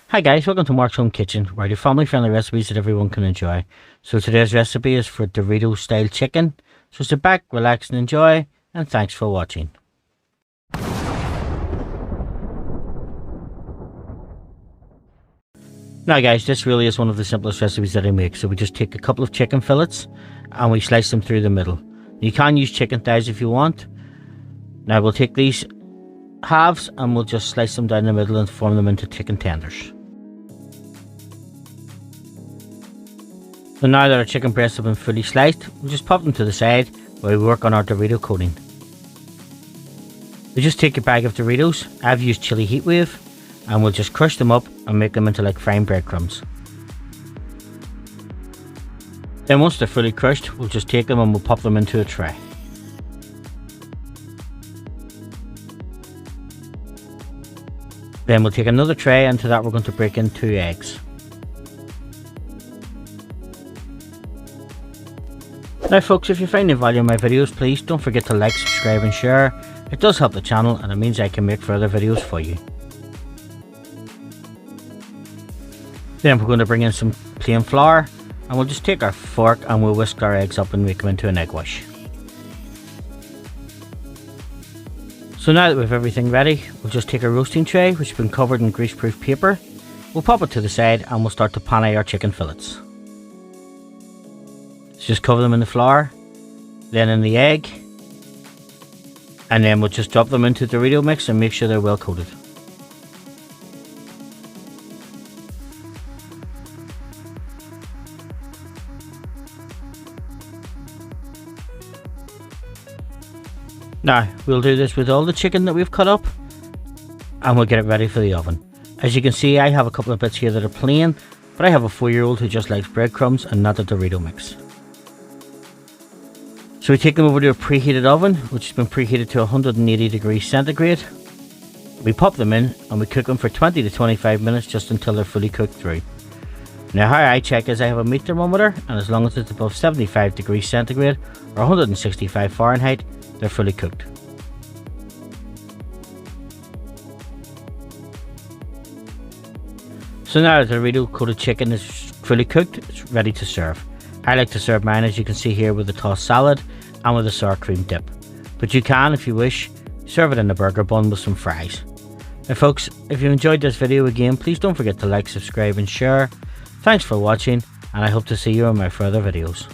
Hi guys, welcome to Mark's Home Kitchen, where I do family friendly recipes that everyone can enjoy. So today's recipe is for Doritos style chicken. So sit back, relax and enjoy, and thanks for watching. Now guys, this really is one of the simplest recipes that I make. So we just take a couple of chicken fillets and we slice them through the middle. You can use chicken thighs if you want. Now we'll take these halves and we'll just slice them down the middle and form them into chicken tenders. So now that our chicken breasts have been fully sliced, we'll just pop them to the side while we work on our Dorito coating. We just take a bag of Doritos. I've used chili heat wave, and we'll just crush them up and make them into like fine breadcrumbs. Then once they're fully crushed, we'll just take them and we'll pop them into a tray. Then we'll take another tray, and to that we're going to break in 2 eggs. Now folks, if you're finding value in my videos, please don't forget to like, subscribe and share. It does help the channel and it means I can make further videos for you. Then we're going to bring in some plain flour, and we'll just take our fork and we'll whisk our eggs up and make them into an egg wash. So now that we have everything ready, we'll just take a roasting tray which has been covered in greaseproof paper. We'll pop it to the side and we'll start to pan our chicken fillets. Just cover them in the flour, then in the egg, and then we'll just drop them into the Dorito mix and make sure they're well coated. Now we'll do this with all the chicken that we've cut up, and we'll get it ready for the oven. As you can see, I have a couple of bits here that are plain, but I have a 4-year-old who just likes breadcrumbs and not the Dorito mix. So we take them over to a preheated oven, which has been preheated to 180 degrees centigrade. We pop them in and we cook them for 20 to 25 minutes just until they're fully cooked through. Now how I check is I have a meat thermometer, and as long as it's above 75 degrees centigrade or 165 Fahrenheit, they're fully cooked. So now the Dorito coated chicken is fully cooked, it's ready to serve. I like to serve mine, as you can see here, with a tossed salad and with a sour cream dip. But you can, if you wish, serve it in a burger bun with some fries. Now folks, if you enjoyed this video again, please don't forget to like, subscribe and share. Thanks for watching, and I hope to see you in my further videos.